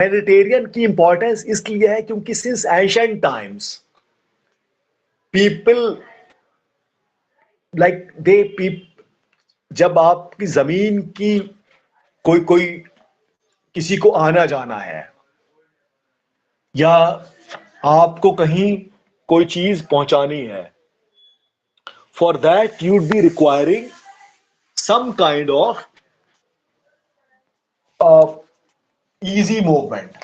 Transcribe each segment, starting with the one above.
Mediterranean की importance इसलिए है क्योंकि since ancient times people like they जब आपकी जमीन की कोई कोई किसी को आना जाना है या आपको कहीं कोई चीज पहुंचानी है, for that you'd be requiring some kind of uh, easy movement.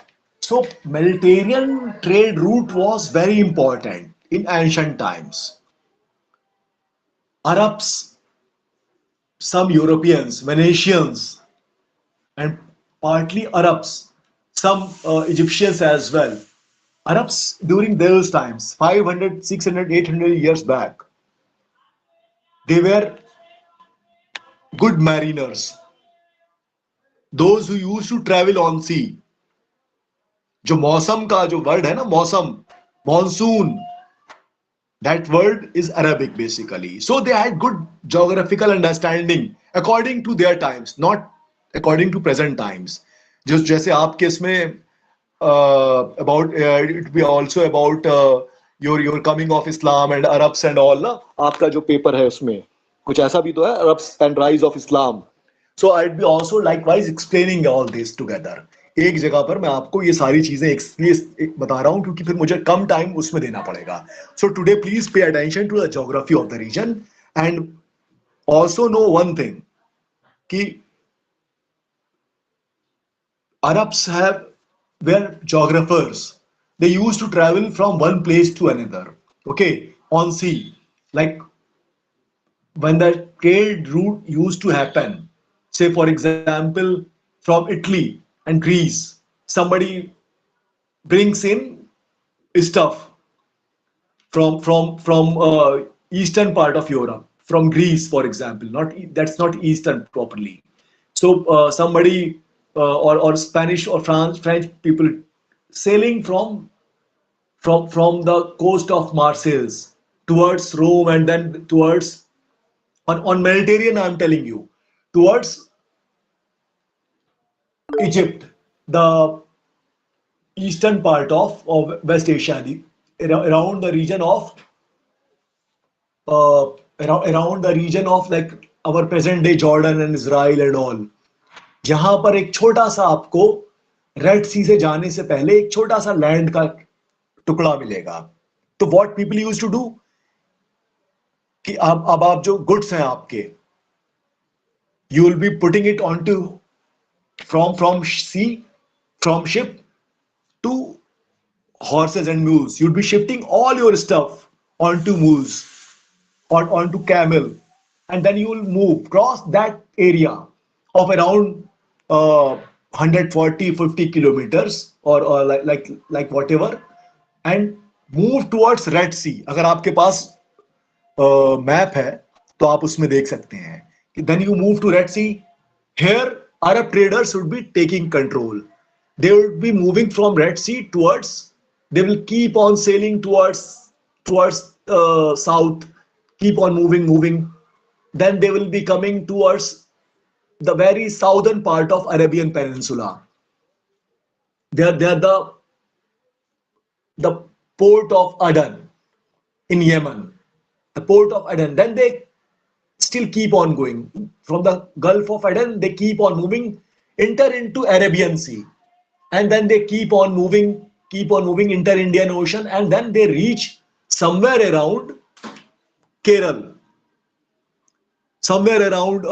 So Mediterranean trade route was very important in ancient times. Arabs, some Europeans, Venetians, and partly Arabs, some Egyptians as well. Arabs during those times, 500, 600, 800 years back, they were good mariners. Those who used to travel on sea. जो मौसम का जो word है ना, मौसम, monsoon, that word is Arabic basically. So they had good geographical understanding according to their times, not according to present times. just जैसे आपके इसमें about it be also about your coming of Islam and Arabs and all ना, आपका जो paper है उसमें कुछ ऐसा भी तो है, Arabs and rise of Islam. So I'd be also likewise explaining all this together. एक जगह पर मैं आपको ये सारी चीजें इसलिए बता रहा हूं क्योंकि फिर मुझे कम टाइम उसमें देना पड़ेगा. So today please pay attention to the geography of the region and also know one thing कि Arabs were geographers. They used to travel from one place to another, okay, on sea. Like when the trade route used to happen, say for example from Italy and Greece, somebody brings in stuff from eastern part of Europe, from Greece for example. Not that's not eastern properly. So somebody or Spanish or French people sailing from the coast of Marseille towards Rome and then towards on Mediterranean, I'm telling you, towards Egypt, the eastern part of West Asia, around the region of around the region of like our present day Jordan and Israel and all. जहां पर एक छोटा सा आपको red सी से जाने से पहले एक छोटा सा लैंड का टुकड़ा मिलेगा. तो what people use to do कि अब आप जो गुड्स हैं आपके, you will be putting it on to from sea, from ship to horses and mules. You'd be shifting all your stuff onto mules or onto camel, and then you will move cross that area of around 140 50 kilometers or like whatever, and move towards Red Sea. अगर आपके पास map है तो आप उसमें देख सकते हैं कि then you move to Red Sea. Here Arab traders would be taking control. They would be moving from Red Sea towards, they will keep on sailing towards south, keep on moving. Then they will be coming towards the very southern part of Arabian Peninsula. They are the port of Aden in Yemen, the port of Aden. Then they still keep on going from the Gulf of Aden. They keep on moving, enter into Arabian Sea, and then they keep on moving, enter Indian Ocean, and then they reach somewhere around Kerala, somewhere around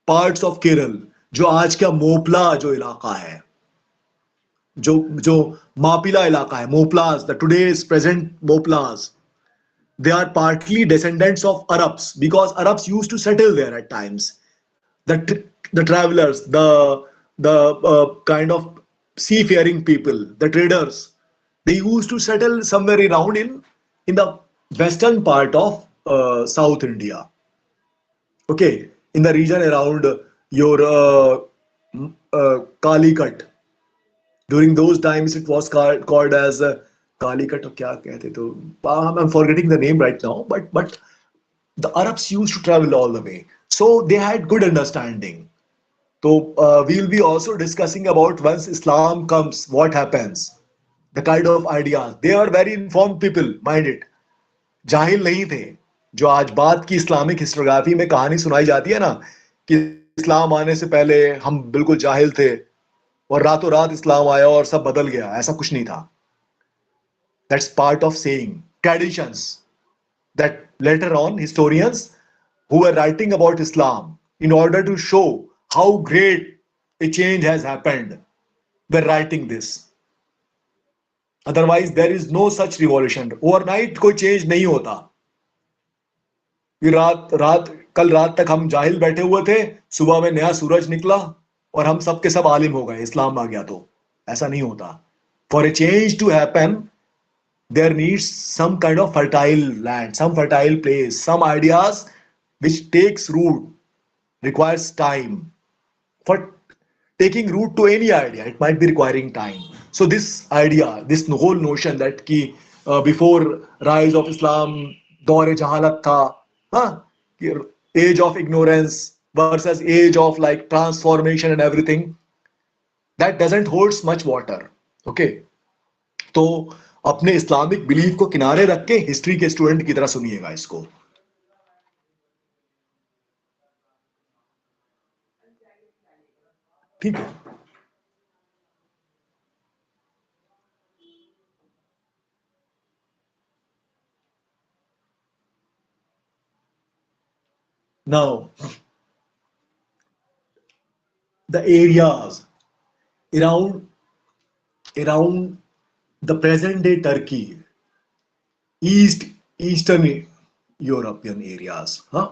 parts of Kerala, जो आज का मोपला जो इलाका है, जो मापिला इलाका है, मोपलास, the today's present Moplas, they are partly descendants of Arabs because Arabs used to settle there at times. The travelers, the kind of seafaring people, the traders, they used to settle somewhere around in the western part of South India. Okay, in the region around your Calicut. During those times, it was called as Calicut, or kya कहते तो I'm forgetting the name right now, but the Arabs used to travel all the way, so they had good understanding. So we will be also discussing about once Islam comes, what happens, the kind of ideas. They are very informed people, mind it. जाहिल नहीं थे. जो आज बात की Islamic historiography में कहानी सुनाई जाती है ना कि इस्लाम आने से पहले हम बिल्कुल जाहिल थे और रातों रात इस्लाम आया और सब बदल गया, ऐसा कुछ नहीं था. That's part of saying traditions that later on historians who were writing about Islam in order to show how great a change has happened were writing this. Otherwise, there is no such revolution. Overnight कोई change नहीं होता. कि रात रात कल रात तक हम जाहिल बैठे हुए थे, सुबह में नया सूरज निकला और हम सब के सब आलिम हो गए, इस्लाम आ गया. तो ऐसा नहीं होता. For a change to happen, there needs some kind of fertile land, some fertile place, some ideas which takes root, requires time. For taking root to any idea, it might be requiring time. So this idea, this whole notion that ki before rise of Islam, दौर जहालत था, huh? Age of ignorance versus age of like transformation and everything, that doesn't holds much water. Okay. तो अपने Islamic belief को किनारे रख के history के स्टूडेंट की तरह सुनिएगा इसको. ठीक है. Now, the areas around around the present day Turkey, eastern European areas, huh?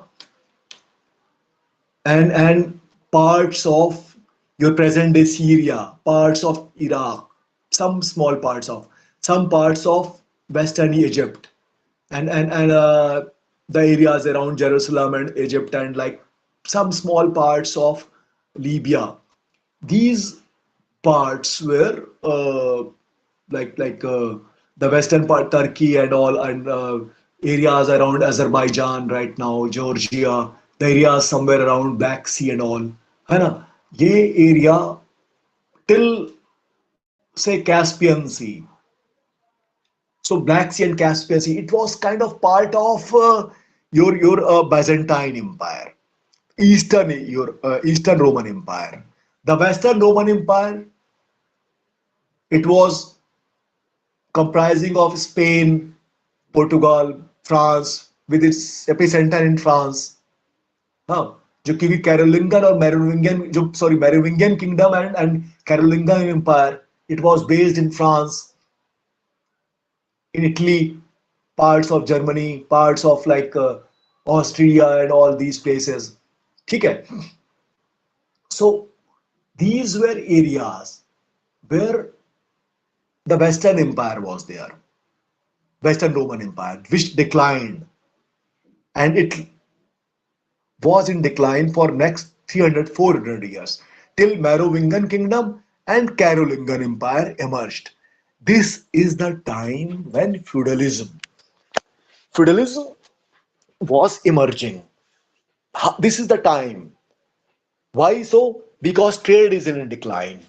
And parts of your present day Syria, parts of Iraq, some parts of Western Egypt, and the areas around Jerusalem and Egypt, and like some small parts of Libya. These parts were like the western part, Turkey and all, and areas around Azerbaijan right now, Georgia, the areas somewhere around Black Sea and all, है ना? ये area till say Caspian Sea. So Black Sea and Caspian Sea, it was kind of part of your Byzantine Empire, Eastern Roman Empire. The Western Roman Empire, it was comprising of Spain, Portugal, France, with its epicenter in France. हाँ, जो क्योंकि कैरोलिंगन और Merovingian जो sorry Merovingian kingdom and Carolingian empire, it was based in France, in Italy, parts of Germany, parts of like Austria and all these places. ठीक है. So these were areas where the Western Empire was there, Western Roman Empire, which declined, and it was in decline for next 300, 400 years till Merovingian kingdom and Carolingian empire emerged. This is the time when feudalism was emerging. This is the time. Why so? Because trade is in decline,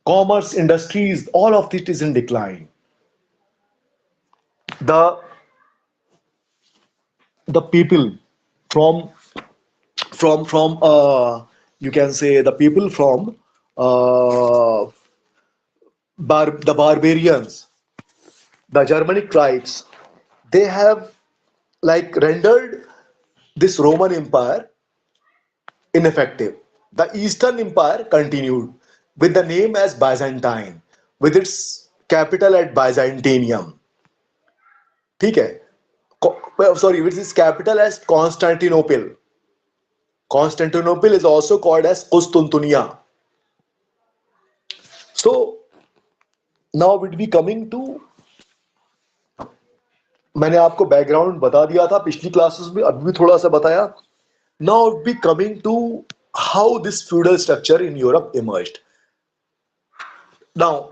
commerce, industries, all of it is in decline. The the people from you can say the people from uh, the barbarians, the Germanic tribes, they have like rendered this Roman Empire ineffective. The Eastern Empire continued with the name as Byzantine, with its capital at Byzantium. ठीक है. Sorry, with its capital as Constantinople. Constantinople is also called as Qustuntuniya. So now we'll be coming to, मैंने आपको background बता दिया था पिछली classes में, अभी भी थोड़ा सा बताया. Now we'll be coming to how this feudal structure in Europe emerged. Now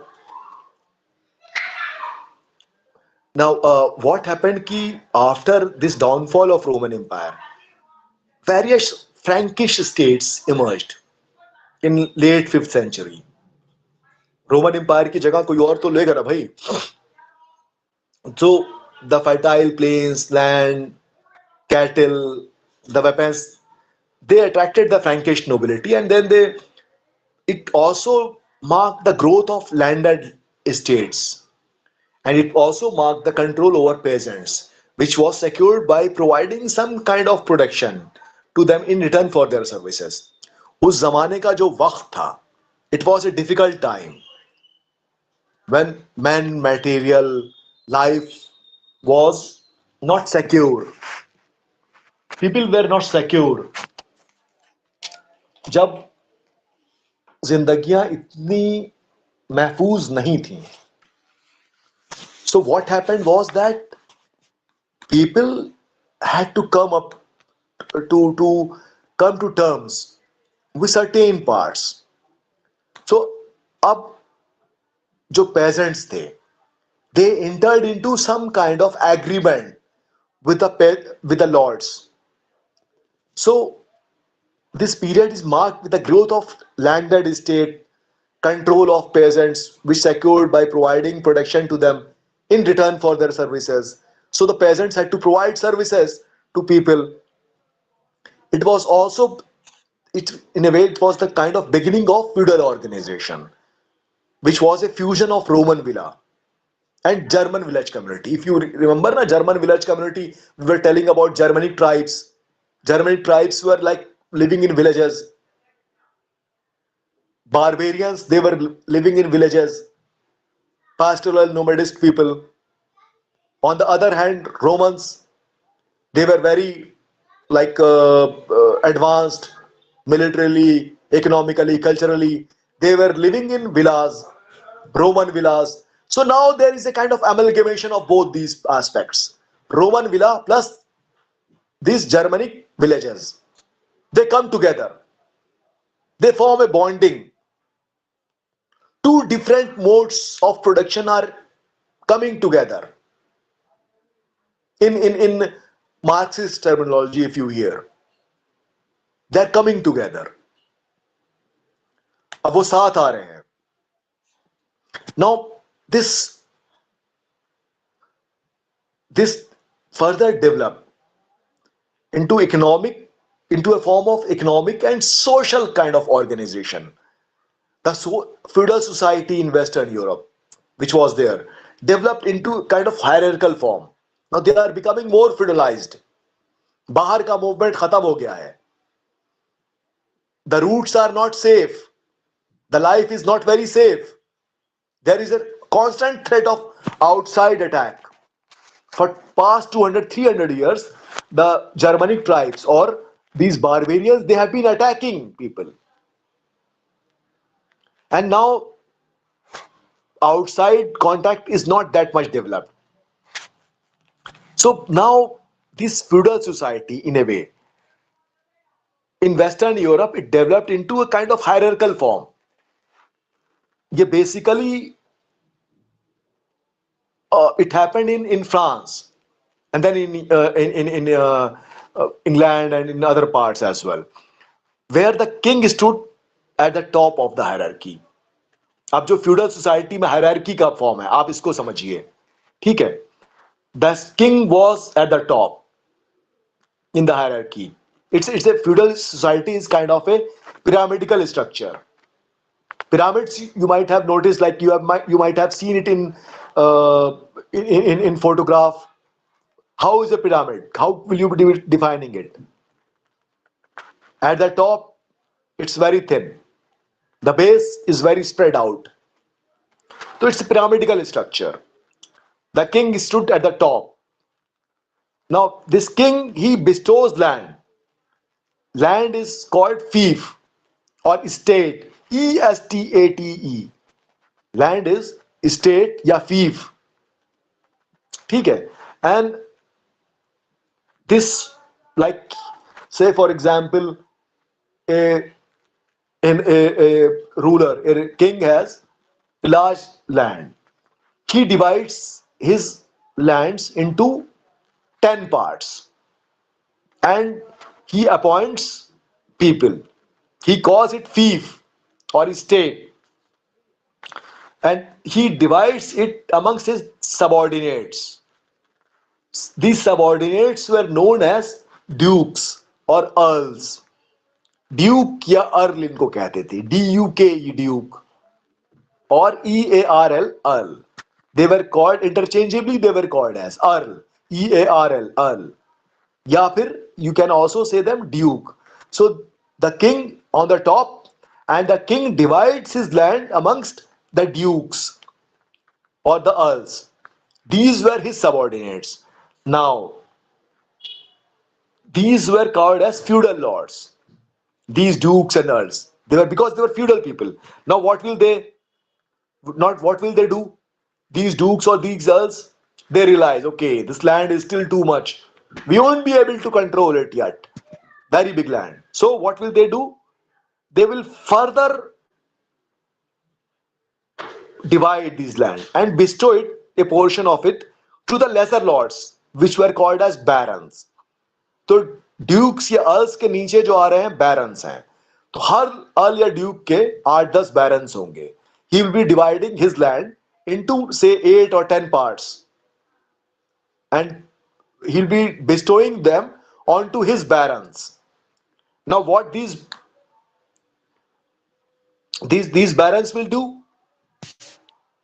what happened ki after this downfall of Roman Empire, various Frankish states emerged. in late 5th century. Roman empire की जगह कोई और तो लेगा ना भाई. So the fertile plains, land, cattle, the weapons, they attracted the Frankish nobility, and then it also marked the growth of landed estates, and it also marked the control over peasants, which was secured by providing some kind of protection to them in return for their services. उस जमाने का जो वक्त था, it was a difficult time when man, material, life was not secure. People were not secure. जब जिंदगियां इतनी महफूज नहीं थी. So what happened was that people had to come up to come to terms with certain parts. So अब जो peasants थे, they entered into some kind of agreement with the lords. So this period is marked with the growth of landed estate, control of peasants, which secured by providing protection to them in return for their services. So the peasants had to provide services to people. It was also, it in a way, it was the kind of beginning of feudal organization, which was a fusion of Roman villa and German village community. If you remember, na German village community, we were telling about Germanic tribes. Germanic tribes were like living in villages. Barbarians, they were living in villages. Pastoral nomadist people. On the other hand, Romans, they were very like advanced militarily, economically, culturally. They were living in villas, Roman villas. So now there is a kind of amalgamation of both these aspects. Roman villa plus these Germanic villages. They come together. They form a bonding. Two different modes of production are coming together. In Marxist terminology, if you hear, they're coming together. अब वो साथ आ रहे हैं. Now this further developed into into a form of economic and social kind of organization. The feudal society in Western Europe, which was there, developed into a kind of hierarchical form. Now they are becoming more feudalized. बाहर का movement खत्म हो गया है. The roots are not safe. The life is not very safe. There is a constant threat of outside attack. For past 200, 300 years, the Germanic tribes or these barbarians, they have been attacking people. And now outside contact is not that much developed. So now this feudal society, in a way, in Western Europe, it developed into a kind of hierarchical form. ये basically it happened in France, and then in England and in other parts as well, where the king stood at the top of the hierarchy. अब जो feudal society में hierarchy का form है, आप इसको समझिए, ठीक है? The king was at the top in the hierarchy. It's a feudal society is kind of a pyramidal structure. Pyramids, you might have noticed, like you might have seen it in photograph. How is a pyramid? How will you be defining it? At the top, it's very thin. The base is very spread out. So it's a pyramidal structure. The king stood at the top. Now, this king, he bestows land. Land is called fief or estate. Estate. Land is estate या fief. ठीक है? And this, like, say for example, a ruler, a king has large land. He divides his lands into 10 parts and he appoints people. He calls it fief. or state, and he divides it amongst his subordinates. These subordinates were known as dukes or earls. Duke या earl इनको कहते थे, DUKE Duke or EARL earl. They were called interchangeably, they were called as earl, EARL earl, या फिर you can also say them duke. So the king on the top, and the king divides his land amongst the dukes or the earls. These were his subordinates. Now these were called as feudal lords. These dukes and earls, they were, because they were feudal people. Now what will they do? These dukes or these earls, they realize, okay, this land is still too much. We won't be able to control it yet. Very big land. So what will they do? They will further divide this land and bestow it, a portion of it, to the lesser lords, which were called as barons. तो dukes या earls के नीचे जो आ रहे हैं barons हैं, तो हर earl या ड्यूक के 8-10 बैरन्स होंगे. He will be dividing his land into say 8 or 10 parts, and he'll be bestowing them onto his barons. Now what these barons will do,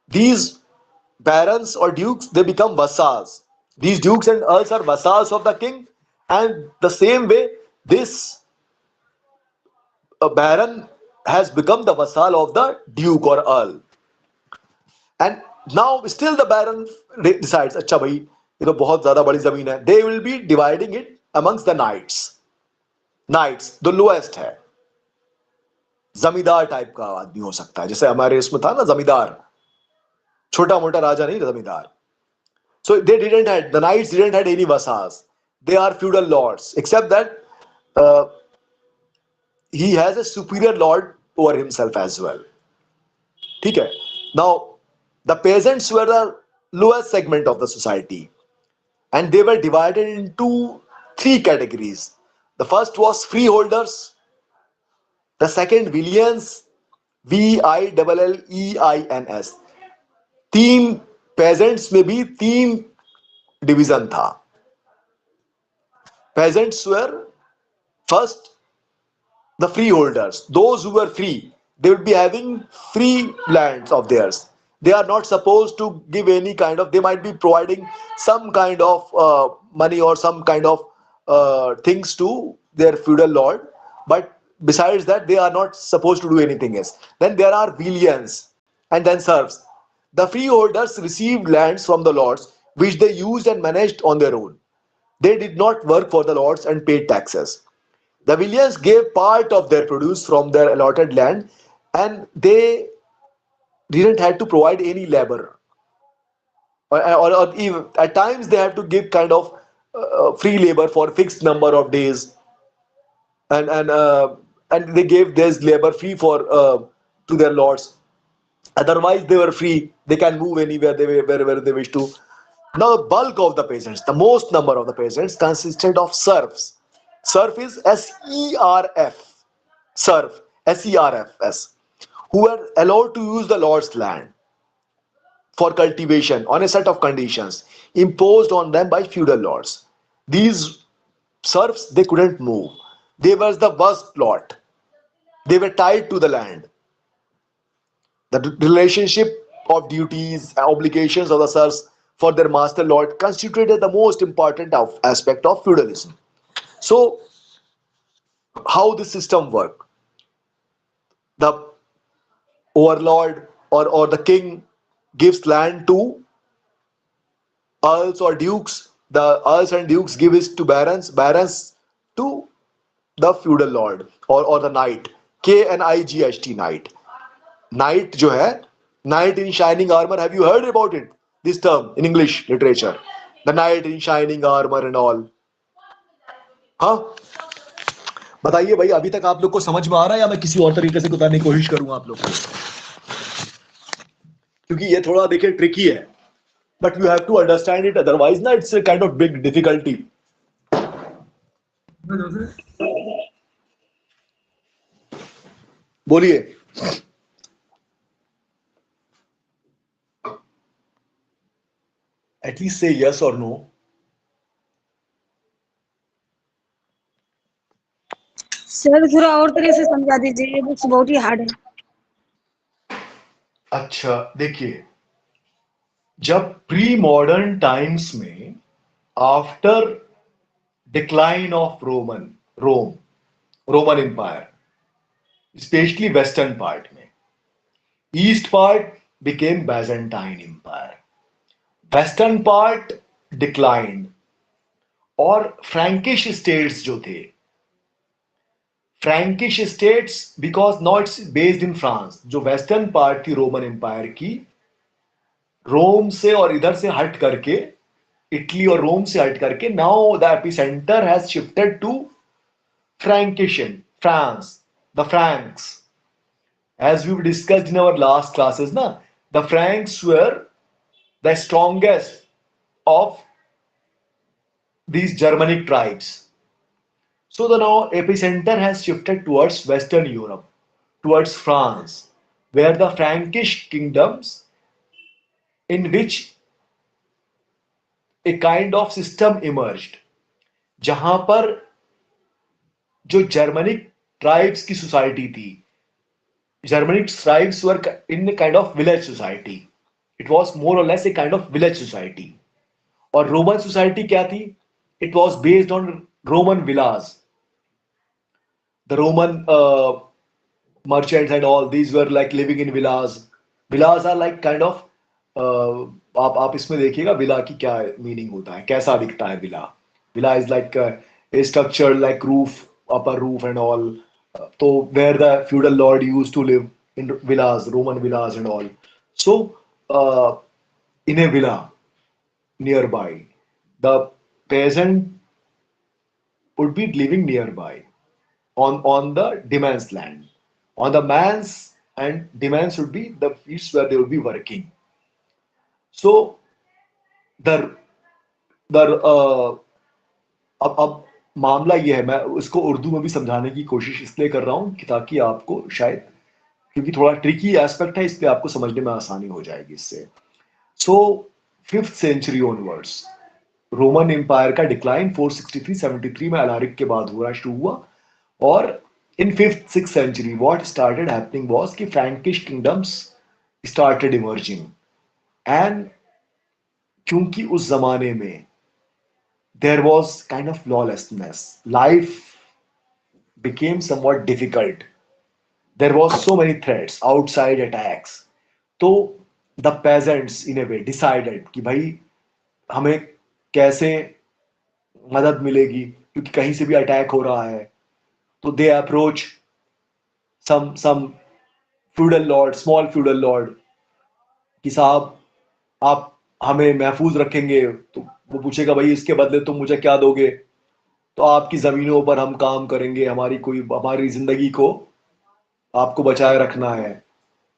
these barons or dukes, they become vassals. These dukes and earls are vassals of the king, and the same way this baron has become the vassal of the duke or earl. And now still the baron decides, अच्छा भाई ये तो बहुत ज्यादा बड़ी जमीन है. They will be dividing it amongst the knights. Knights, the lowest है, जमींदार टाइप का आदमी हो सकता है, जैसे हमारे इसमें था ना जमींदार, छोटा मोटा राजा नहीं, जमींदार. So the knights didn't had any vassals. They are feudal lords, except that he has a superior lord over himself as well. ठीक है. Now the peasants were the lowest segment of the society, and they were divided into 3 categories. The first was freeholders, the second villains, VILLEINS. 3 peasants में भी 3 division था. Peasants were first the freeholders, those who were free. They would be having free lands of theirs. They are not supposed to give any kind of, they might be providing some kind of money or some kind of things to their feudal lord, but besides that they are not supposed to do anything else. Then there are villeins and then serfs. The freeholders received lands from the lords which they used and managed on their own. They did not work for the lords and paid taxes. The villeins gave part of their produce from their allotted land, and they didn't have to provide any labor, or even at times they have to give kind of free labor for fixed number of days, and they gave this labor free for to their lords. Otherwise they were free, they can move anywhere wherever they wish to. Now the bulk of the peasants, the most number of the peasants, consisted of serfs. Serf is SERF, serf, SERFS, who were allowed to use the lord's land for cultivation on a set of conditions imposed on them by feudal lords. These serfs, they couldn't move. They were the worst lot. They were tied to the land. The relationship of duties and obligations of the serfs for their master lord constituted the most important aspect of feudalism. So, how this system worked? The overlord or the king gives land to earls or dukes. The earls and dukes give it to barons, barons to the feudal lord or the knight. KNIGHT, knight. Knight जो है, knight in shining armor. Have you heard about it? This term in English literature, the knight in shining armor and all. हाँ, बताइए भाई, अभी तक आप लोग को समझ में आ रहा है या मैं किसी और तरीके से बताने की कोशिश करूंगा आप लोग को? क्योंकि ये थोड़ा देखिए ट्रिकी है, but you have to understand it, otherwise ना it's a kind of big difficulty. बोलिए. At least say yes or no. Sir थोड़ा और तरह से समझा दीजिए, ये बुक्स बहुत ही हार्ड है। अच्छा देखिए, जब प्री मॉडर्न टाइम्स में, after decline of Rome Roman empire, specially western part में, east part became Byzantine empire, western part declined, और फ्रैंकिश स्टेट्स जो थे, Frankish states, because not its based in France, जो वेस्टर्न पार्ट थी Roman empire की, Rome से और इधर से हट करके, इटली और रोम से हट करके, now the epicentre has shifted to Frankish, France, the Franks, as we've discussed in our last classes, na, the Franks were the strongest of these Germanic tribes. So the now epicenter has shifted towards Western Europe, towards France, where the Frankish kingdoms, in which a kind of system emerged, जहां पर जो Germanic tribes की society थी, Germanic tribes were in a kind of village society. It was more or less a kind of village society. और Roman society क्या थी? It was based on Roman Vilas, the Roman merchants and all these were like living in villas. Villas are like kind of आप इसमें देखिएगा villa की क्या meaning होता है, कैसा दिखता है villa. Villa is like a structure like roof, upper roof and all. So where the feudal lord used to live in villas, Roman villas and all. So uh, in a villa nearby, the peasant would be living nearby on the demesne land. On the man's and demesne would be the fields where they would be working. So the the अब मामला ये है, मैं उसको उर्दू में भी समझाने की कोशिश इसलिए कर रहा हूँ कि ताकि आपको शायद, क्योंकि थोड़ा ट्रिकी एस्पेक्ट है, इसलिए आपको समझने में आसानी हो जाएगी इससे. So fifth century onwards Roman empire का डिक्लाइन 463-73 में अलारिक के बाद हुआ शुरू हुआ. और in fifth six century what started happening was कि Frankish kingdoms started emerging. And क्योंकि उस जमाने में there was kind of lawlessness, life became somewhat difficult. There was so many threats, outside attacks. तो the peasants in a way decided कि भाई हमें कैसे मदद मिलेगी, क्योंकि कहीं से भी अटैक हो रहा है. तो they approach some feudal lord, small feudal lord, कि साहब आप हमें महफूज रखेंगे. तो वो पूछेगा भाई इसके बदले तुम मुझे क्या दोगे? तो आपकी जमीनों पर हम काम करेंगे, हमारी जिंदगी को आपको बचाए रखना है.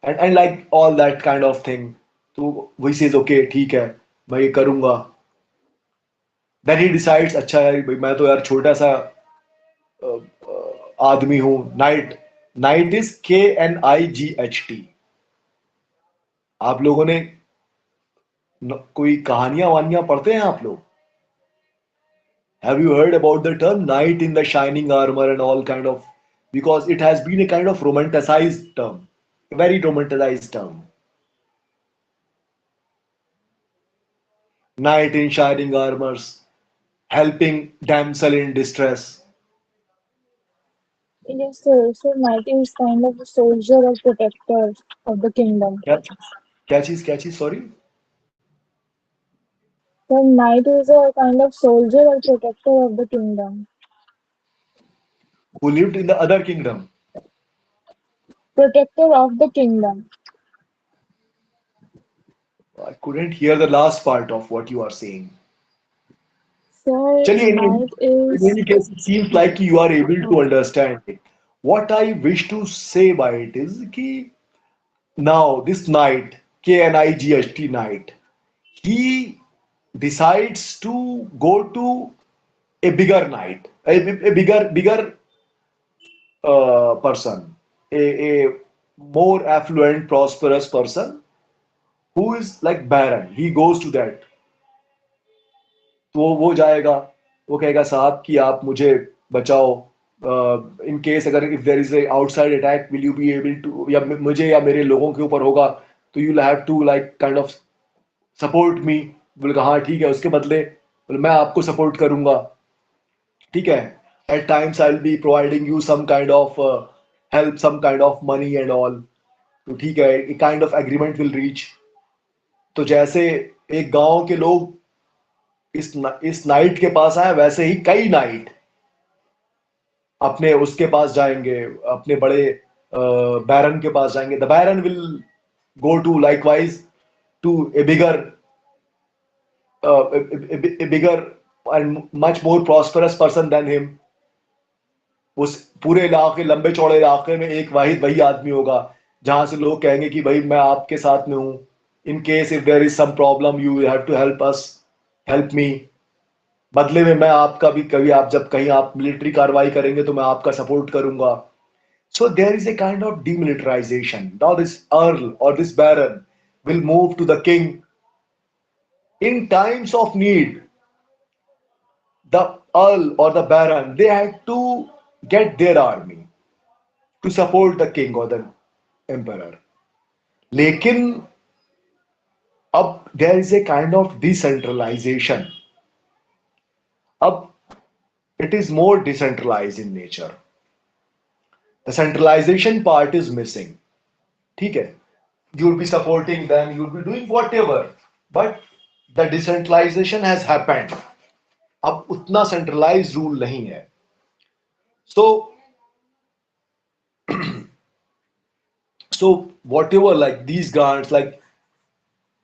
And like all that kind of thing. तो वही सेज ओके ठीक है, मैं ये करूंगा. देन ही डिसाइड्स, अच्छा यार भाई मैं तो यार छोटा सा आदमी हूं. Night, night is KNIGHT. आप लोगों ने कोई कहानियां वानियां पढ़ते हैं आप लोग? Have you heard about the term knight in the shining armor and all kind of? Because it has been a kind of romanticized term, a very romanticized term. Knight in shining armors, helping damsel in distress. Yes, sir. So knight is kind of a soldier or protector of the kingdom. क्या क्या चीज sorry? So knight is a kind of soldier or protector of the kingdom. Who lived in the other kingdom. Protector of the kingdom. I couldn't hear the last part of what you are saying. Sir, चलिए, knight in is any case, it seems like you are able to okay. understand it. What I wish to say by it is कि now this knight, KNIGHT knight, he decides to go to a bigger knight, a bigger person, a more affluent, prosperous person who is like baron. He goes to that. तो वो जाएगा, वो कहेगा साहब कि आप मुझे बचाओ, इन केस अगर if there is a outside attack will you be able to, या मुझे या मेरे लोगों के ऊपर होगा तो you have to like kind of support me. बोले कहा हाँ ठीक है, उसके बदले बोले मैं आपको सपोर्ट करूंगा, ठीक है। At times I will be providing you some kind of help, some kind of money and all. तो ठीक है, एक kind of agreement will reach. तो जैसे एक गांव के लोग इस नाइट के पास आए, वैसे ही कई नाइट अपने उसके पास जाएंगे, अपने बड़े बैरन के पास जाएंगे। The baron will go to likewise to a bigger a bigger and much more prosperous person than him। उस पूरे इलाके, लंबे चौड़े इलाके में एक वाहिद वही आदमी होगा जहां से लोग कहेंगे कि भाई मैं आपके साथ में हूं, in case if there is some problem you have to help us, help me. बदले में मैं आपका भी, कभी आप जब कहीं आप मिलिट्री कार्रवाई करेंगे तो मैं आपका सपोर्ट करूंगा। So there is a kind of demilitarisation. Now this earl और this baron will move to the king in times of need। The earl or the baron, they had to get their army to support the king or the emperor। लेकिन अब there is a kind of decentralization। अब it is more decentralized in nature। The centralization part is missing। ठीक है, you will be supporting them, you will be doing whatever, but the decentralization has happened। अब उतना centralized rule नहीं है। So whatever, like these grants, like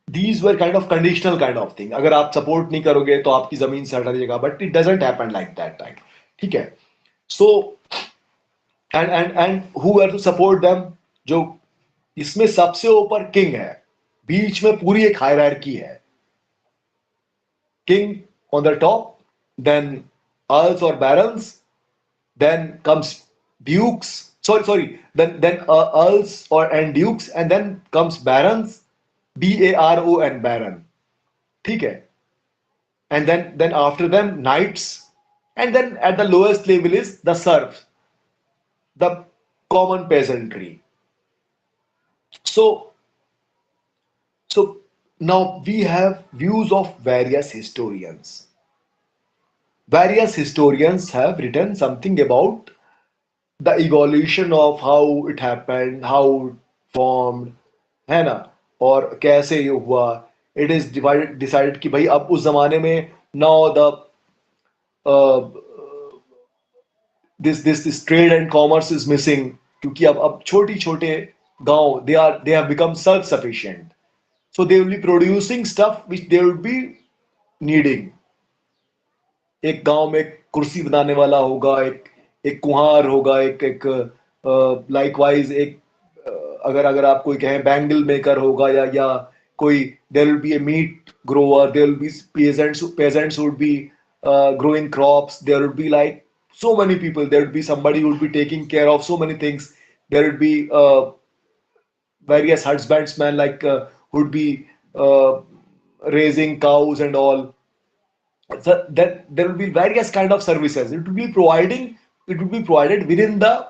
these were kind of conditional kind of thing। अगर आप support नहीं करोगे तो आपकी जमीन से हटा दीजिएगा, but it doesn't happen like that time. ठीक है। So and who are to support them, जो इसमें सबसे ऊपर किंग है, बीच में पूरी एक हायरार्की है। King on the top, then earls और barons, then comes dukes, sorry, then earls or and dukes, and then comes barons, BARON, baron। ठीक है। And then after them knights, and then at the lowest level is the serfs, the common peasantry। So so now we have views of various historians। Various historians have written something about the evolution of how it happened, how it formed, है ना, और कैसे ये हुआ। It is divided decided कि भाई अब उस जमाने में now the this trade and commerce is missing, क्योंकि अब छोटी छोटे गांव, they have become self sufficient. So they will be producing stuff which they will be needing. एक गांव में एक कुर्सी बनाने वाला होगा, एक एक कुम्हार होगा, एक एक लाइकवाइज एक अगर अगर आप कोई कहें बैंगल मेकर होगा, या कोई, there will be a meat grower, there will be peasants would be growing crops, there would be like so many people, there would be somebody who would be taking care of so many things, there would be various husbandsmen like who would be uh, raising cows and all। So that there will be various kind of services, it will be provided within the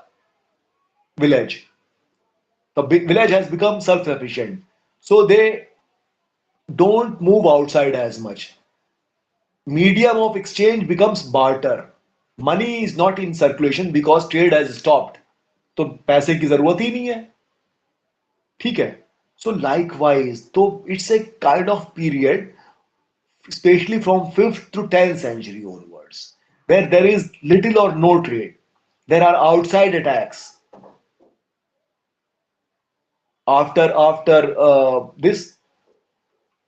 village। The village has become self-sufficient, so they don't move outside as much। Medium of exchange becomes barter। Money is not in circulation because trade has stopped। तो पैसे की जरूरत ही नहीं है। ठीक है। So likewise, तो it's a kind of period, especially from 5th to 10th century onwards, where there is little or no trade, there are outside attacks। After this,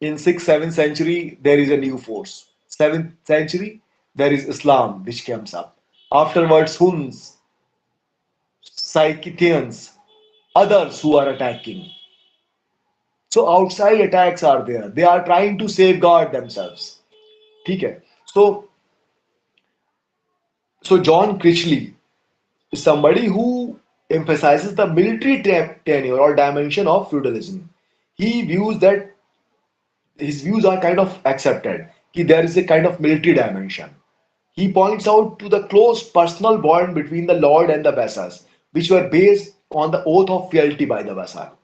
in 6th 7th century there is a new force, 7th century there is Islam which comes up, afterwards Huns, Scythians, others who are attacking। So outside attacks are there, they are trying to safeguard themselves। ठीक है। So John Critchley is somebody who emphasizes the military tenure or dimension of feudalism। He views that his views are kind of accepted, there is a kind of military dimension. He points out to the close personal bond between the Lord and the vassals, which were based on the oath of fealty by the vassal.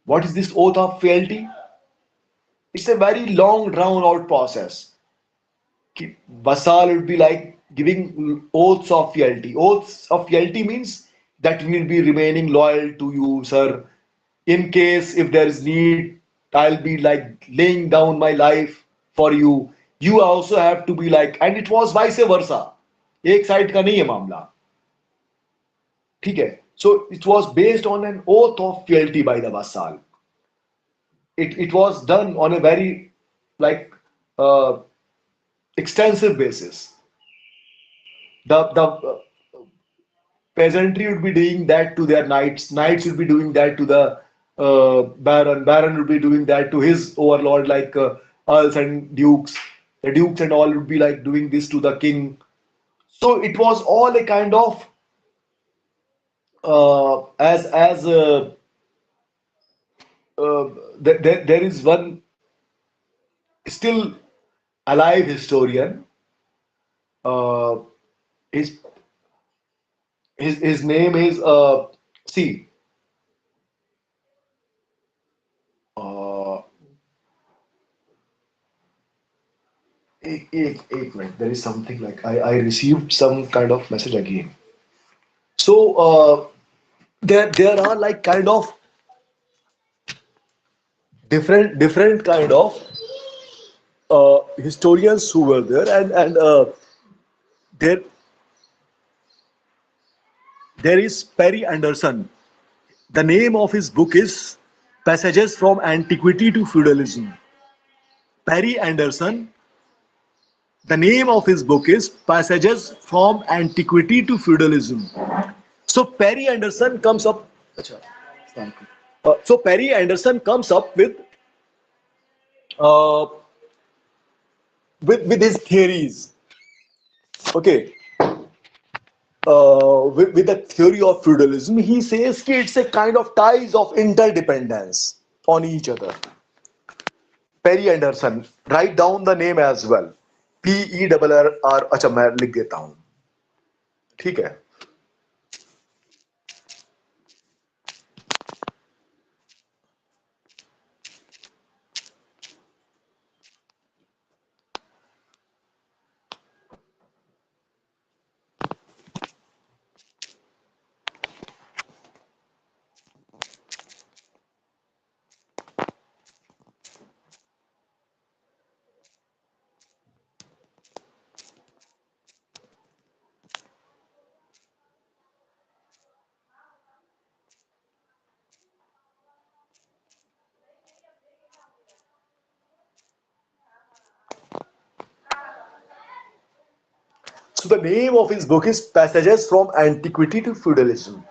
What is this oath of fealty? It's a very long, drawn out process. Vassal would be like giving oaths of fealty. Oaths of fealty means that we will be remaining loyal to you, sir. In case if there is need, I'll be like laying down my life for you. You also have to be like, and it was vice versa. एक side का नहीं है मामला. ठीक है. So it was based on an oath of fealty by the vassal. It was done on a very like uh, extensive basis. The peasantry would be doing that to their knights. Knights would be doing that to the baron. Baron would be doing that to his overlord, like earls and dukes. The dukes and all would be like doing this to the king. So it was all a kind of as uh, there is one still alive historian. Uh, his his name is see uh, एक minute. There is something like I received some kind of message again. So there are like kind of different kind of historians who were there, and there there is Perry Anderson. The name of his book is Passages from Antiquity to Feudalism. Perry Anderson. The name of his book is Passages from Antiquity to Feudalism. So Perry Anderson comes up. Achha, so Perry Anderson comes up uh, with his theories. Okay, with the theory of feudalism, he says कि it's a kind of ties of interdependence on each other. Perry Anderson, write down the name as well. PERR, अच्छा मैं लिख देता हूँ. ठीक है. So the name of his book is Passages from Antiquity to Feudalism.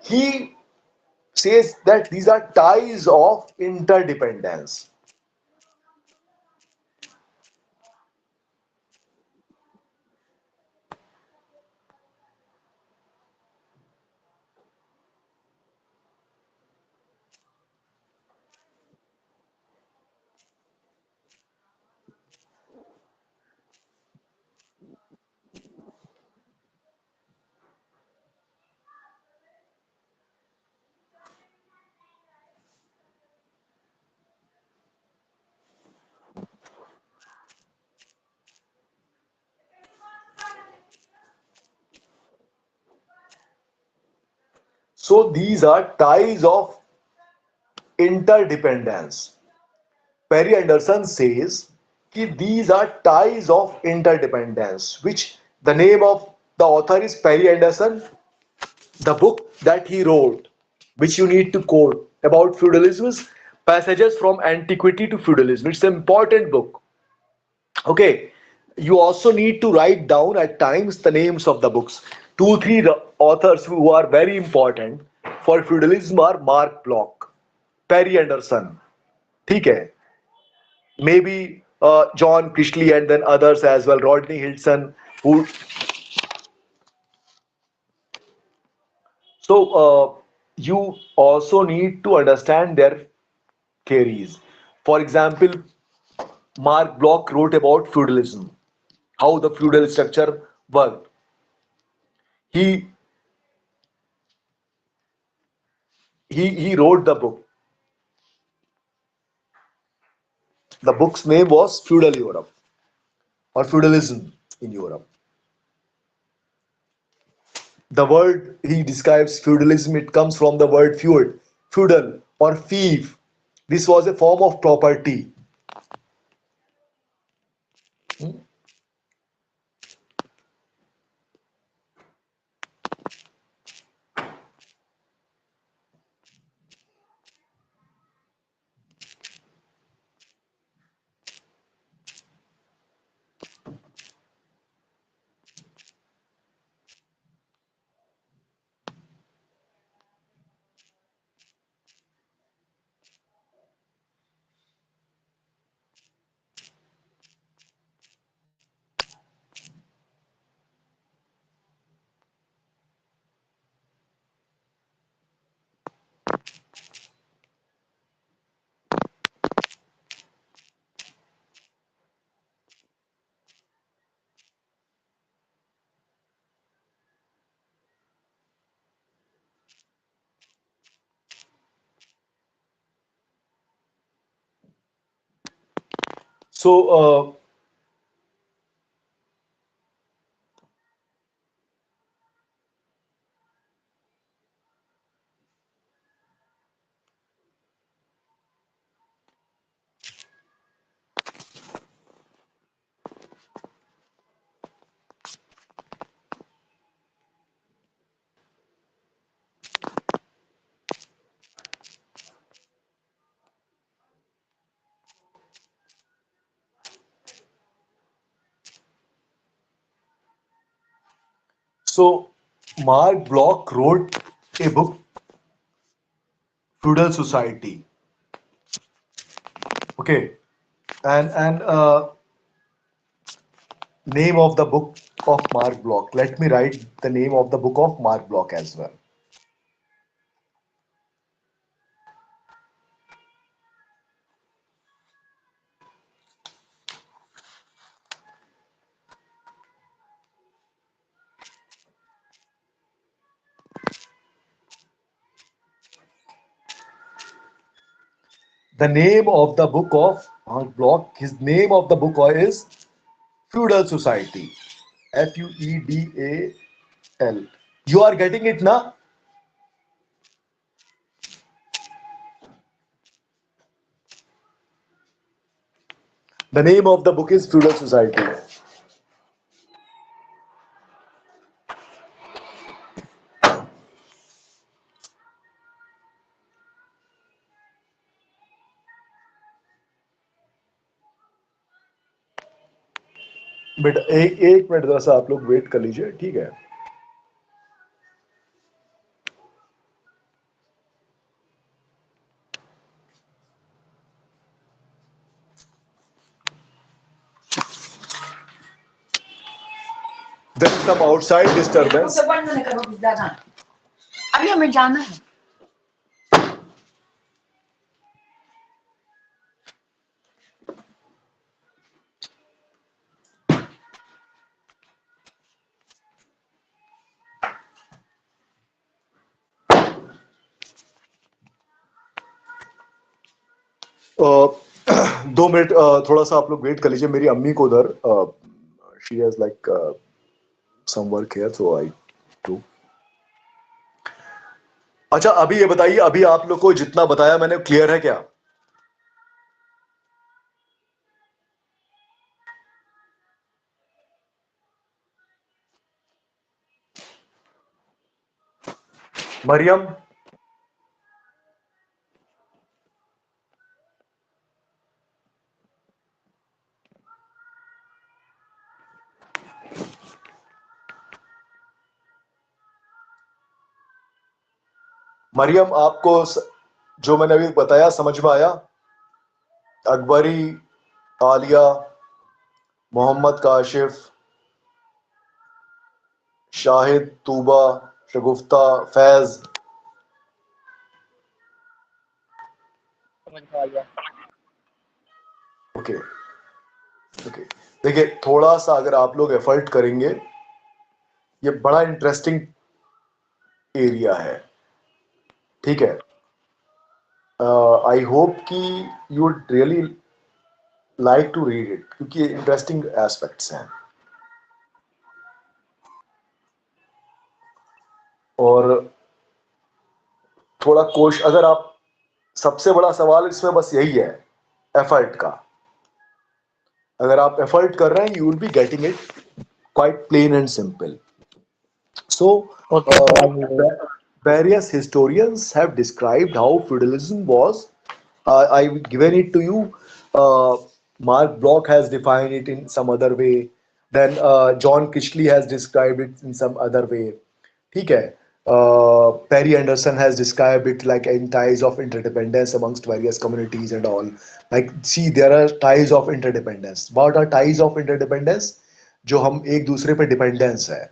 He says that these are ties of interdependence. So these are ties of interdependence. Perry Anderson says that these are ties of interdependence, which the name of the author is Perry Anderson. The book that he wrote, which you need to quote about feudalism, is Passages from Antiquity to Feudalism. It's an important book. Okay. You also need to write down at times the names of the books. Two, three authors who are very important for feudalism are Mark Bloch, Perry Anderson, ठीक है, maybe John Chrisley and then others as well, Rodney Hildson, who so you also need to understand their theories. For example, Mark Bloch wrote about feudalism, how the feudal structure worked. He he wrote the book. The book's name was Feudal Europe or Feudalism in Europe. The word he describes feudalism, it comes from the word feudal or fief. This was a form of property. So, so Mark Bloch wrote a book, Feudal Society. Okay, and name of the book of Mark Bloch. Let me write the name of the book of Mark Bloch as well. The name of the book of Mark Bloch, his name of the book is Feudal Society. Feudal. You are getting it now? The name of the book is Feudal Society. बेटा एक minute थोड़ा सा आप लोग wait कर लीजिए, ठीक है? There is some outside disturbance. अभी हमें जाना है. दो मिनट थोड़ा सा आप लोग वेट कर लीजिए, मेरी अम्मी को उधर she has like some work here so I too. अच्छा अभी ये बताइए, अभी आप लोग को जितना बताया मैंने क्लियर है क्या? मरियम, मरियम आपको जो मैंने अभी बताया समझ में आया? अकबरी, आलिया, मोहम्मद काशिफ, शाहिद, तूबा, शगुफ्ता, फैज. समझ में आ गया. ओके, ओके, देखिए थोड़ा सा अगर आप लोग एफर्ट करेंगे, ये बड़ा इंटरेस्टिंग एरिया है, ठीक है। आई होप कि you would really like to read it, क्योंकि ये इंटरेस्टिंग एस्पेक्ट्स हैं। और थोड़ा कोश अगर आप, सबसे बड़ा सवाल इसमें बस यही है, एफर्ट का। अगर आप एफर्ट कर रहे हैं, you will be getting it quite plain and simple. So, Okay, sir, I uh, will do. various historians have described how feudalism was. I've given it to you. Mark Bloch has defined it in some other way. Then John Kishley has described it in some other way. ठीक है. Perry Anderson has described it like in ties of interdependence amongst various communities and all. Like, see, there are ties of interdependence. What are ties of interdependence? जो हम एक दूसरे पे dependence है.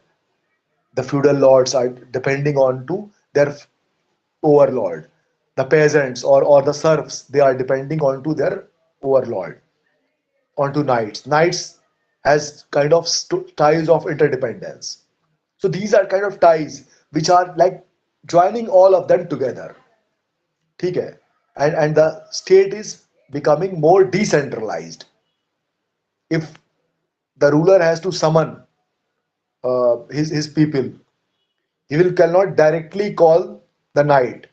The feudal lords are depending on to their overlord. The peasants or the serfs, they are depending on to their overlord, onto knights. Knights has kind of ties of interdependence. So these are kind of ties which are like joining all of them together. ठीक है. And the state is becoming more decentralized. If the ruler has to summon his people, he will cannot directly call the knight.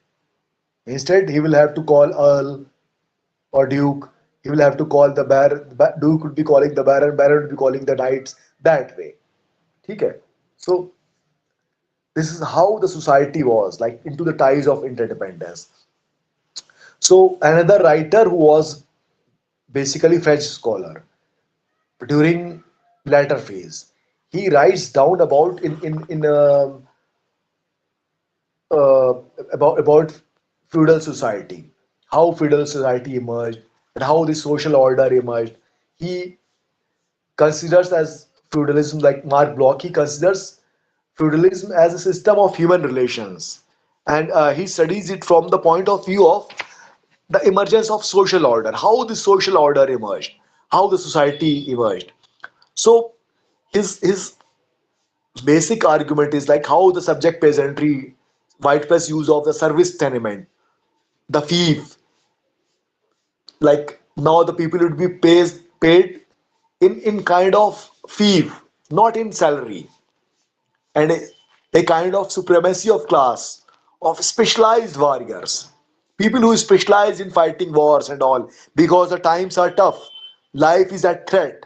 Instead, he will have to call Earl or Duke. He will have to call the Baron. Duke would be calling the Baron. Baron would be calling the knights that way. Okay. So this is how the society was, like into the ties of interdependence. So another writer who was basically French scholar during latter phase, he writes down about in uh, about feudal society, how feudal society emerged, and how the social order emerged. He considers as feudalism, like Mark Bloch, he considers feudalism as a system of human relations, and he studies it from the point of view of the emergence of social order, how the social order emerged, how the society emerged. So his basic argument is like how the subject peasantry, widespread use of the service tenement, the fief, like now the people would be paid in kind of fief, not in salary, and a kind of supremacy of class, of specialized warriors, people who specialize in fighting wars and all, because the times are tough, life is at threat.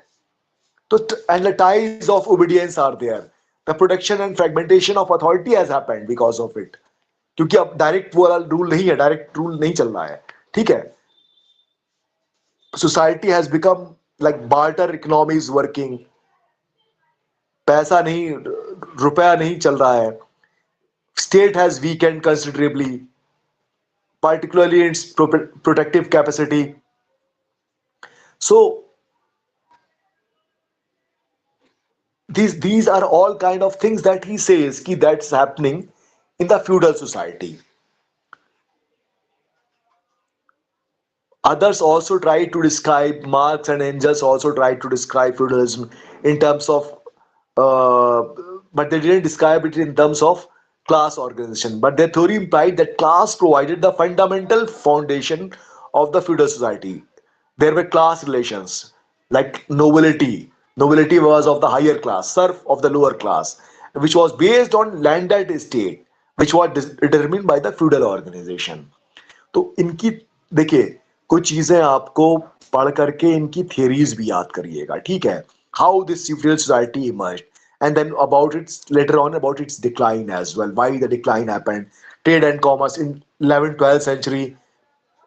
So, and the ties of obedience are there. The protection and fragmentation of authority has happened because of it. क्योंकि अब direct वो वाला rule नहीं है, direct rule नहीं चल रहा है. ठीक है. Society has become like barter economy is working. पैसा नहीं, रुपया नहीं चल रहा है. State has weakened considerably, particularly its protective capacity. So these are all kind of things that he says ki that's happening in the feudal society. Others also try to describe, Marx and Engels also tried to describe feudalism in terms of, uh, but they didn't describe it in terms of class organization. But their theory implied that class provided the fundamental foundation of the feudal society. There were class relations, like nobility. Nobility was of the higher class, serf of the lower class, which was based on landed estate, which was determined by the feudal organization. तो इनकी, देखिए, कुछ चीजें आपको पढ़ करके इनकी theories भी याद करिएगा, ठीक है. How this civil society emerged, and then about its later on about its decline as well, why the decline happened. Trade and commerce in 11th 12th century,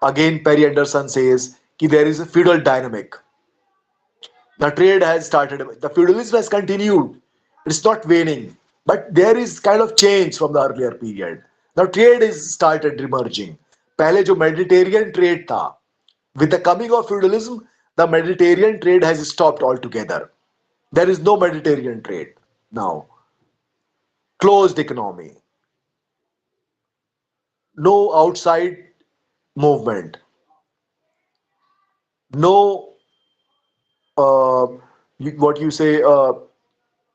again Perry Anderson says कि there is a feudal dynamic. The trade has started, the feudalism has continued, it's not waning, but there is kind of change from the earlier period. Now trade is started emerging. पहले जो Mediterranean trade था, with the coming of feudalism, the Mediterranean trade has stopped altogether. There is no Mediterranean trade now. Closed economy, no outside movement, no uh, what you say,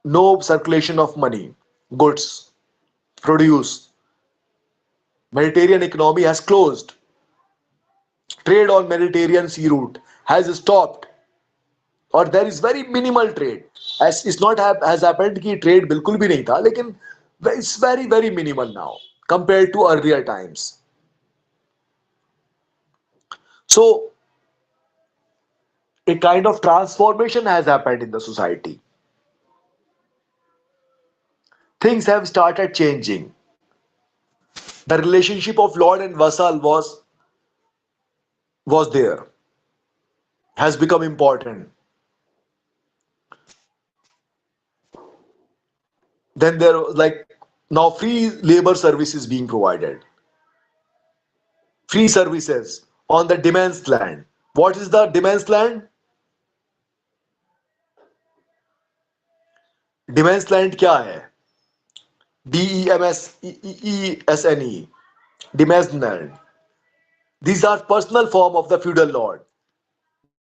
no circulation of money, goods, produce. Mediterranean economy has closed. Trade on Mediterranean sea route has stopped, और there is very minimal trade. As it's not has happened कि trade बिल्कुल भी नहीं था, लेकिन it's very very minimal now compared to earlier times. So a kind of transformation has happened in the society. Things have started changing. The relationship of lord and vassal was there, has become important. Then there was like now free labor services being provided, free services on the demands land. What is the demands land? Demands land क्या है? DEMSEESNE, demands land. These are personal form of the feudal lord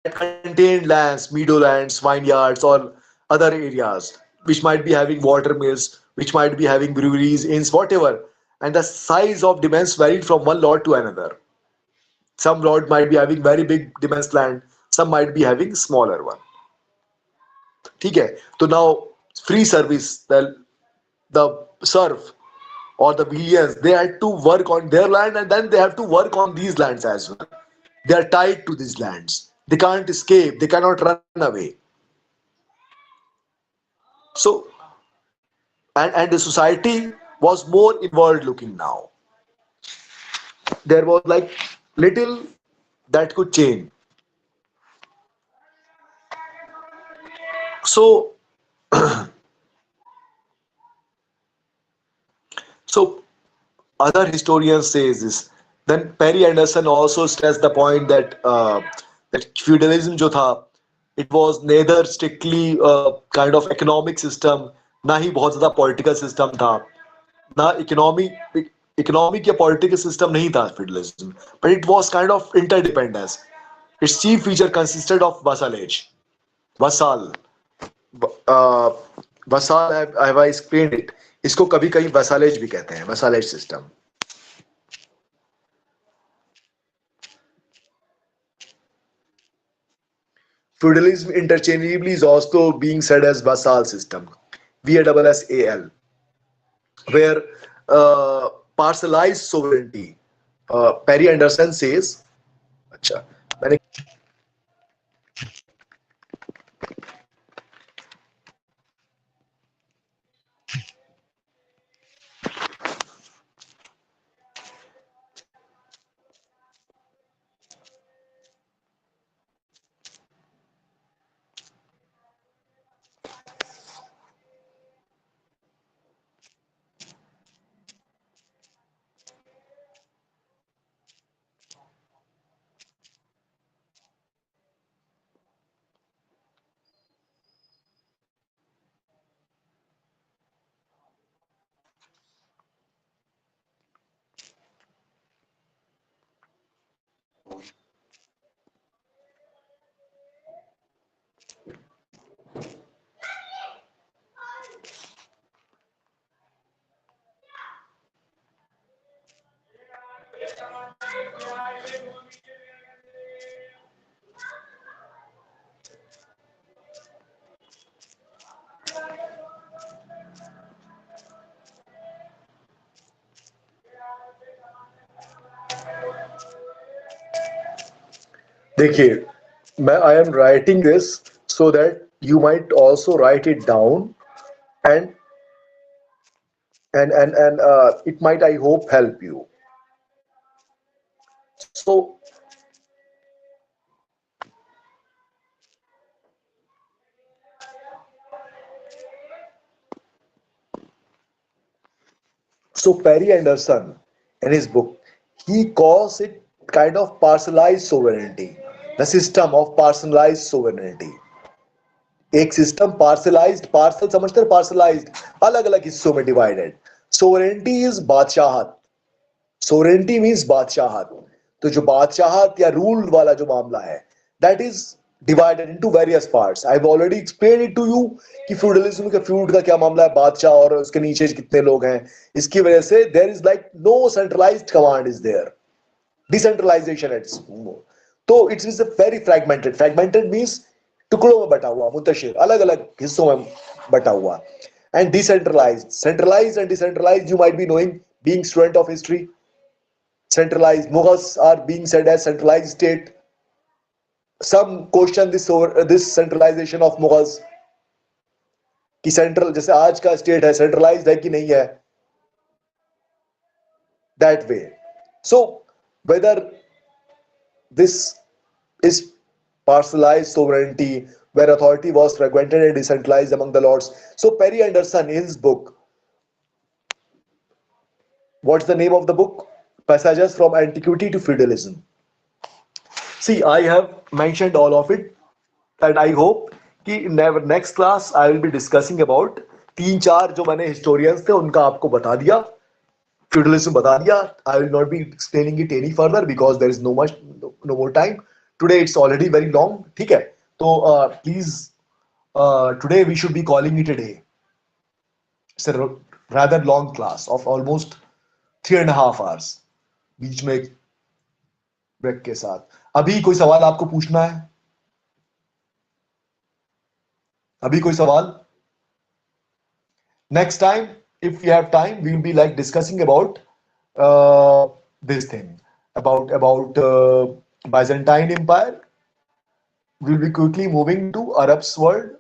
that contained lands, meadowlands, vineyards, or other areas which might be having water mills, which might be having breweries, inns, whatever. And the size of demands varied from one lord to another. Some lord might be having very big demands land, some might be having smaller one. ठीक है? तो now free service, the serf or the villains, they had to work on their land and then they have to work on these lands as well. They are tied to these lands. They can't escape. They cannot run away. So, and the society was more inward looking now. There was like little that could change. So, so other historians says this. Then Perry Anderson also stressed the point that that feudalism जो था, it was neither strictly kind of economic system, ना ही बहुत ज़्यादा political system था, ना economic या political system नहीं था feudalism, but it was kind of interdependence. Its chief feature consisted of vassalage. Vassal, uh, vassal have I explained it. इसको कभी कहीं vassalage भी कहते हैं, vassalage system. Feudalism interchangeably is also being said as vassal system, VASSAL, where uh, parcelized sovereignty. Perry Anderson says, अच्छा, मैंने देखिए, मैं I am writing this so that you might also write it down and it might I hope help you. So so Perry Anderson in his book he calls it kind of parcelized sovereignty, the system of parcelized sovereignty. एक system parcelised, parcel समझते हैं, parcelised अलग अलग हिस्सों में divided. Sovereignty is बादशाहत. Sovereignty means बादशाहत. तो जो बादशाहत या रूल वाला जो मामला है, that is divided into various parts. I've already explained it to you कि feudalism के feud का क्या मामला है, बादशाह और उसके नीचे कितने लोग हैं. इसकी वजह से there is like no centralized command is there. Decentralization it's more. तो it is a very fragmented. Fragmented means टुकड़ों में बटा हुआ, मुंतशिर, अलग अलग हिस्सों में बटा हुआ. And decentralized, centralized and decentralized, you might be knowing, being student of history. Centralized, Mughals are being said as centralized state. Some question this over this centralization of Mughals कि सेंट्रल जैसे आज का स्टेट है centralised है कि नहीं है, that way. So whether this is parcelized sovereignty where authority was fragmented and decentralized among the lords. So Perry Anderson in his book, what's the name of the book? Passages from Antiquity to Feudalism. See, I have mentioned all of it, and I hope कि next class I will be discussing about तीन चार जो मैंने historians थे उनका आपको बता दिया, feudalism बता दिया. I will not be explaining it any further because there is no more time. Today it's already very long. ठीक है, तो please today we should be calling it a day. It's a rather long class of almost 3.5 hours. बीच में एक break के साथ. अभी कोई सवाल आपको पूछना है? अभी कोई सवाल? Next time, if we have time, we will be like discussing about this thing about Byzantine Empire. We will be quickly moving to Arab's world,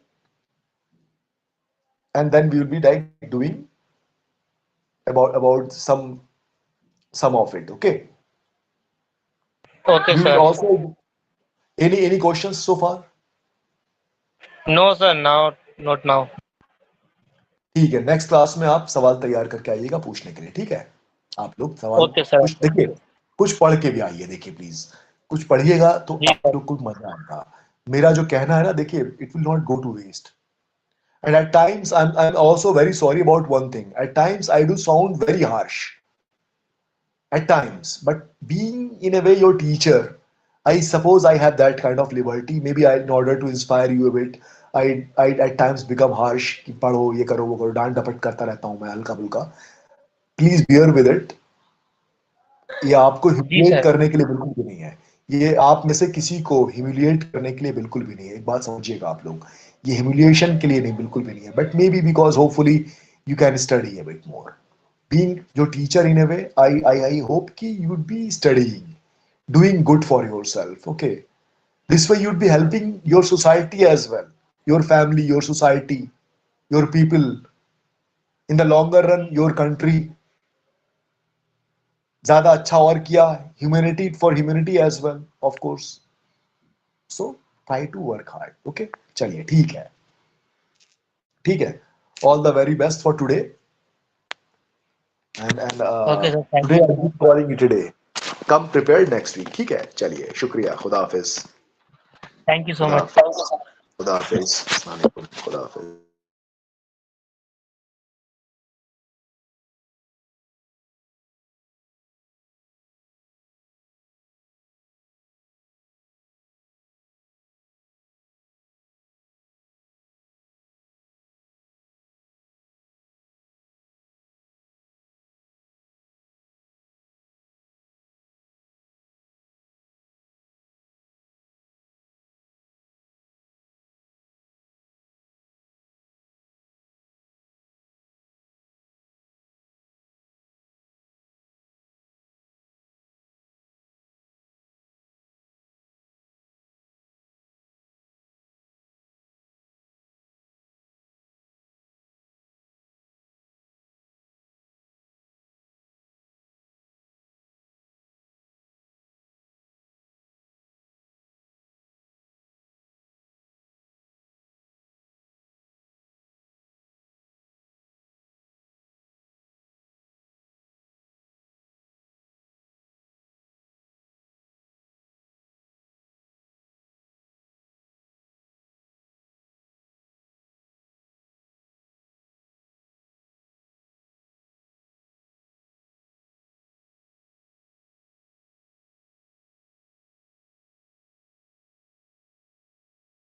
and then we will be like doing about some of it. Okay. Okay, We will sir. also any questions so far? No, sir. Now, not now. ठीक है, next class में आप सवाल तैयार करके आइएगा पूछने के लिए. ठीक है, आप लोग सवाल Okay, sir. कुछ देखिए, कुछ पढ़ के भी आइए. देखिए प्लीज कुछ पढ़िएगा तो जी आप लोग को मजा आएगा. मेरा जो कहना है ना, देखिए, it will not go to waste. And at times, I'm also very sorry about one thing. At times, I do sound very harsh. At times, but being in a way your teacher, I suppose I have that kind of liberty. Maybe in order to inspire you a bit, I at times become harsh. कि पढ़ो ये करो वो करो, डांट डपट करता रहता हूँ मैं हल्का फुल्का. Please bear with it. ये आपको जी ह्यूमिलिएट सर. करने के लिए बिल्कुल भी नहीं है. ये आप में से किसी को ह्यूमिलिएट करने के लिए बिल्कुल भी नहीं है. एक बात समझिएगा आप लोग, ये ह्यूमिलिएशन के लिए नहीं, बिल्कुल भी नहीं है. But may be because hopefully you can study a bit more. Being your teacher in a way, I hope कि you would be studying, doing good for yourself. Okay, this way you'd be helping your society as well, your family, your society, your people. In the longer run, your country ज्यादा अच्छा और किया, humanity for humanity as well, of course. So try to work hard. Okay, चलिए ठीक है, ठीक है. All the very best for today. And Okay, sir. Thank today you. I'm calling it a day. Come prepared next week. ठीक है, चलिए, शुक्रिया. खुदा हाफिज. Thank you so खुदा much. हाफिज. खुदा हाफिज. अस्सलाम वालेकुम. खुदा हाफिज.